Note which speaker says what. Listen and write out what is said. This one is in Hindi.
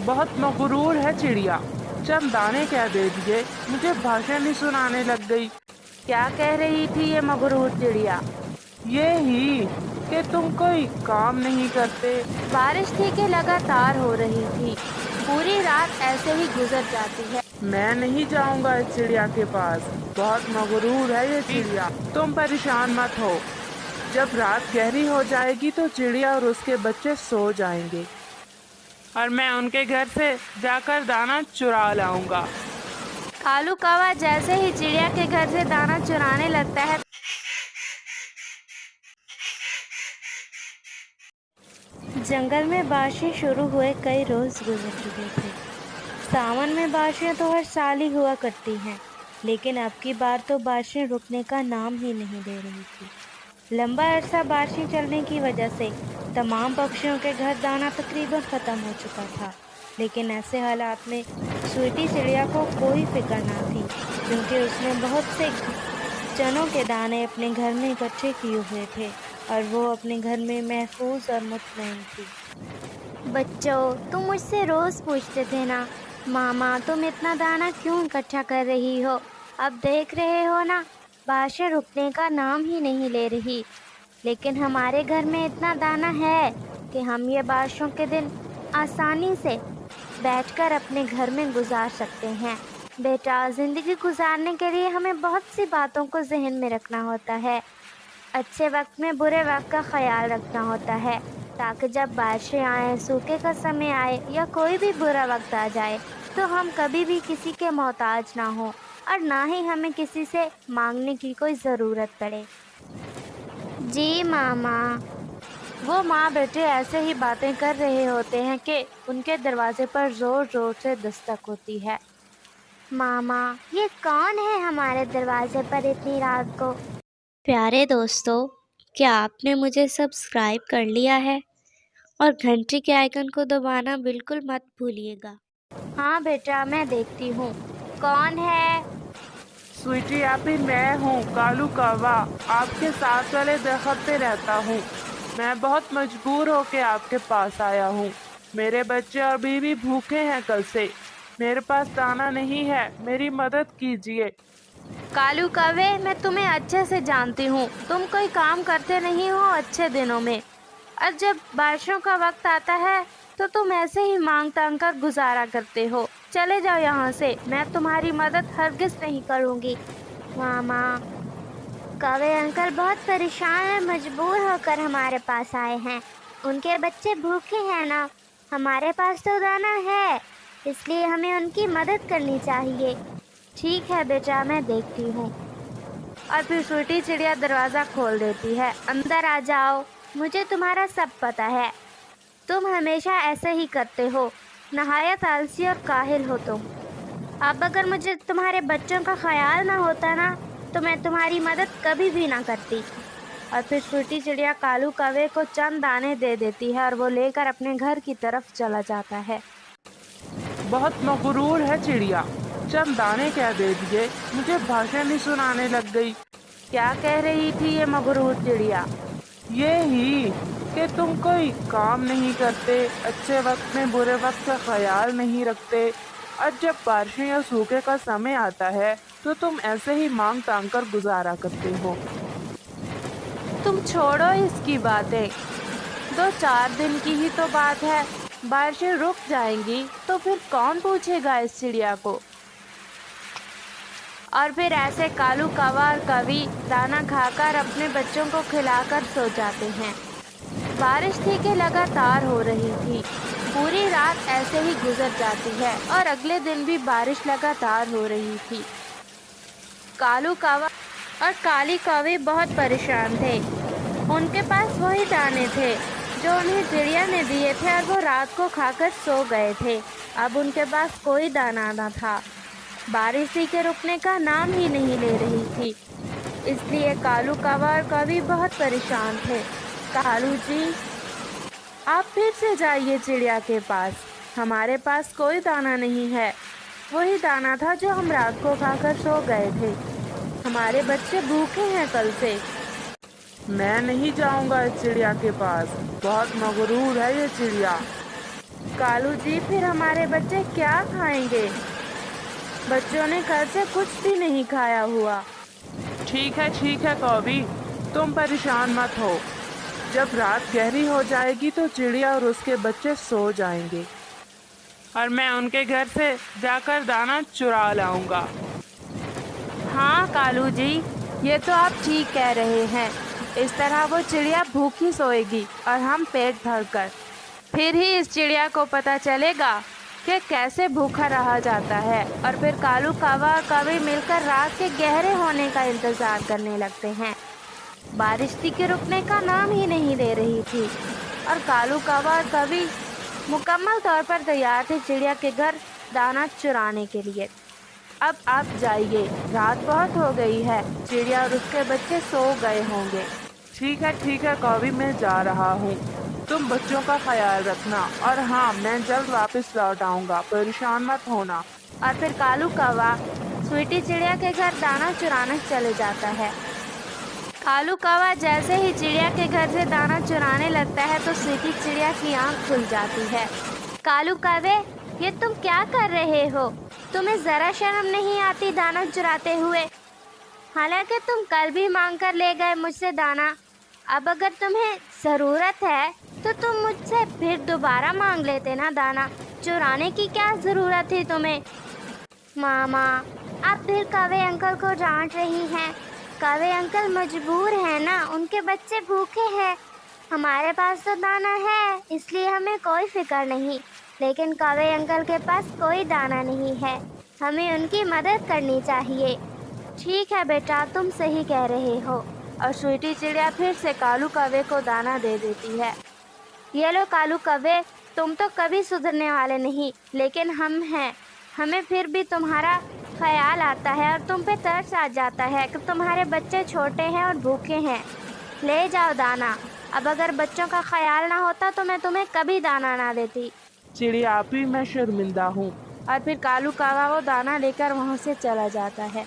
Speaker 1: बहुत मगरूर है चिड़िया। चंद दाने क्या दे दिए, मुझे भाषण ही सुनाने लग गई।
Speaker 2: क्या कह रही थी ये मगरूर चिड़िया?
Speaker 1: ये ही कि तुम कोई काम नहीं करते।
Speaker 2: बारिश थी कि लगातार हो रही थी। पूरी रात ऐसे ही गुजर जाती है।
Speaker 1: मैं नहीं जाऊंगा इस चिड़िया के पास, बहुत मगरूर है ये चिड़िया। तुम परेशान मत हो, जब रात गहरी हो जाएगी तो चिड़िया और उसके बच्चे सो जाएंगे और मैं उनके घर से जाकर दाना चुरा लाऊंगा।
Speaker 2: कालू कौवा जैसे ही चिड़िया के घर से दाना चुराने लगता है, जंगल में बारिशें शुरू हुए कई रोज गुजर चुके थे। सावन में बारिशें तो हर साल ही हुआ करती हैं, लेकिन अब की बार तो बारिशें रुकने का नाम ही नहीं ले रही थी। लंबा अरसा बारिशें चलने की वजह से तमाम पक्षियों के घर दाना तकरीबन ख़त्म हो चुका था। लेकिन ऐसे हालात में स्वीटी चिड़िया को कोई फिक्र ना थी, क्योंकि उसने बहुत से चनों के दाने अपने घर में इकट्ठे किए हुए थे और वो अपने घर में महफूज और मुतमईन थी। बच्चों, तुम मुझसे रोज पूछते थे ना, मामा तुम इतना दाना क्यों इकट्ठा कर रही हो? अब देख रहे हो ना, बारिशें रुकने का नाम ही नहीं ले रही। लेकिन हमारे घर में इतना दाना है कि हम ये बारिशों के दिन आसानी से बैठकर अपने घर में गुजार सकते हैं। बेटा, ज़िंदगी गुजारने के लिए हमें बहुत सी बातों को जहन में रखना होता है। अच्छे वक्त में बुरे वक्त का ख्याल रखना होता है, ताकि जब बारिशें आए, सूखे का समय आए या कोई भी बुरा वक्त आ जाए तो हम कभी भी किसी के मोहताज ना हो और ना ही हमें किसी से मांगने की कोई ज़रूरत पड़े। जी मामा। वो माँ बेटे ऐसे ही बातें कर रहे होते हैं कि उनके दरवाजे पर ज़ोर ज़ोर से दस्तक होती है। मामा, ये कौन है हमारे दरवाजे पर इतनी रात को? प्यारे दोस्तों, क्या आपने मुझे सब्सक्राइब कर लिया है? और घंटी के आइकन को दबाना बिल्कुल मत भूलिएगा। हाँ बेटा, मैं देखती हूँ। कौन है?
Speaker 1: स्वीटी अभी मैं हूँ, कालू कौवा। आपके साथ वाले दरख्त पे रहता हूँ। मैं बहुत मजबूर होके आपके पास आया हूँ। मेरे बच्चे और बीवी भूखे हैं कल से। मेरे पास दाना नहीं है, मेरी मदद कीजिए।
Speaker 2: कालू कौवे, मैं तुम्हें अच्छे से जानती हूँ। तुम कोई काम करते नहीं हो अच्छे दिनों में, और जब बारिशों का वक्त आता है तो तुम ऐसे ही मांग तांग कर गुजारा करते हो। चले जाओ यहाँ से, मैं तुम्हारी मदद हरगिज नहीं करूँगी। मामा, कौवे अंकल बहुत परेशान और मजबूर होकर हमारे पास आए हैं। उनके बच्चे भूखे हैं ना, हमारे पास तो दाना है, इसलिए हमें उनकी मदद करनी चाहिए। ठीक है बेटा, मैं देखती हूँ। और फिर स्वीटी चिड़िया दरवाज़ा खोल देती है। अंदर आ जाओ, मुझे तुम्हारा सब पता है। तुम हमेशा ऐसे ही करते हो, नहायत आलसी और काहिल हो तुम। अब अगर मुझे तुम्हारे बच्चों का ख्याल ना होता ना, तो मैं तुम्हारी मदद कभी भी ना करती। और फिर स्वीटी चिड़िया कालू कौवे को चंद दाने दे देती है और वो लेकर अपने घर की तरफ चला जाता है।
Speaker 1: बहुत मगरूर है चिड़िया। चंद दाने क्या दे दिए, मुझे भाषण ही सुनाने लग गई।
Speaker 2: क्या कह रही थी ये मगरूर चिड़िया?
Speaker 1: ये ही कि तुम कोई काम नहीं करते, अच्छे वक्त में बुरे वक्त का ख्याल नहीं रखते, और जब बारिशें या सूखे का समय आता है तो तुम ऐसे ही मांग तांग कर गुजारा करते हो।
Speaker 2: तुम छोड़ो इसकी बातें, 2-4 दिन की ही तो बात है। बारिशें रुक जाएंगी तो फिर कौन पूछेगा इस चिड़िया को? और फिर ऐसे कालू कौवा और कवि दाना खाकर अपने बच्चों को खिलाकर सो जाते हैं। बारिश थी कि लगातार हो रही थी। पूरी रात ऐसे ही गुजर जाती है और अगले दिन भी बारिश लगातार हो रही थी। कालू कौवा और काली कौवी बहुत परेशान थे। उनके पास वही दाने थे जो उन्हें चिड़िया ने दिए थे और वो रात को खाकर सो गए थे। अब उनके पास कोई दाना न था। बारिश ही के रुकने का नाम ही नहीं ले रही थी, इसलिए कालू कौवा और कवि बहुत परेशान थे। कालू जी, आप फिर से जाइए चिड़िया के पास, हमारे पास कोई दाना नहीं है। वही दाना था जो हम रात को खाकर सो गए थे। हमारे बच्चे भूखे हैं कल से।
Speaker 1: मैं नहीं जाऊंगा इस चिड़िया के पास, बहुत मगरूर है ये चिड़िया।
Speaker 2: कालू जी, फिर हमारे बच्चे क्या खाएंगे? बच्चों ने कल से कुछ भी नहीं खाया हुआ।
Speaker 1: ठीक है कौवी, तुम परेशान मत हो। जब रात गहरी हो जाएगी तो चिड़िया और उसके बच्चे सो जाएंगे और मैं उनके घर से जाकर दाना चुरा लाऊंगा।
Speaker 2: हाँ कालू जी, ये तो आप ठीक कह रहे हैं। इस तरह वो चिड़िया भूखी सोएगी और हम पेट भरकर। फिर ही इस चिड़िया को पता चलेगा कि कैसे भूखा रहा जाता है। और फिर कालू कौवा और कौवी मिलकर रात के गहरे होने का इंतजार करने लगते हैं। बारिश थी कि रुकने का नाम ही नहीं ले रही थी और कालू कौवा और कौवी मुकम्मल तौर पर तैयार थे चिड़िया के घर दाना चुराने के लिए। अब आप जाइए, रात बहुत हो गई है, चिड़िया और उसके बच्चे सो गए होंगे।
Speaker 1: ठीक है कौवी, मैं जा रहा हूँ। तुम बच्चों का ख्याल रखना और हाँ, मैं जल्द वापस लौट आऊँगा, परेशान मत होना।
Speaker 2: और फिर कालू कौवा स्वीटी चिड़िया के घर दाना चुराने चले जाता है। कालू कौवा जैसे ही चिड़िया के घर से दाना चुराने लगता है तो स्वीटी चिड़िया की आंख खुल जाती है। कालू कौवे, ये तुम क्या कर रहे हो? तुम्हें जरा शर्म नहीं आती दाना चुराते हुए? हालांकि तुम कल भी मांग कर ले गए मुझसे दाना। अब अगर तुम्हें ज़रूरत है तो तुम मुझसे फिर दोबारा मांग लेते ना दाना। चुराने की क्या ज़रूरत थी तुम्हें? मामा, आप फिर कौवे अंकल को डांट रही हैं। कौवे अंकल मजबूर हैं ना, उनके बच्चे भूखे हैं। हमारे पास तो दाना है, इसलिए हमें कोई फिक्र नहीं। लेकिन कौवे अंकल के पास कोई दाना नहीं है, हमें उनकी मदद करनी चाहिए। ठीक है बेटा, तुम सही कह रहे हो। और स्वीटी चिड़िया फिर से कालू कौवे को दाना दे देती है। ये लो कालू कौवे, तुम तो कभी सुधरने वाले नहीं, लेकिन हम हैं। हमें फिर भी तुम्हारा ख्याल आता है और तुम पे तरस आ जाता है कि तुम्हारे बच्चे छोटे हैं और भूखे हैं। ले जाओ दाना। अब अगर बच्चों का ख्याल ना होता तो मैं तुम्हें कभी दाना ना देती।
Speaker 1: चिड़िया भी मैं शर्मिंदा हूँ।
Speaker 2: और फिर कालू कौवा वो दाना लेकर वहाँ से चला जाता है।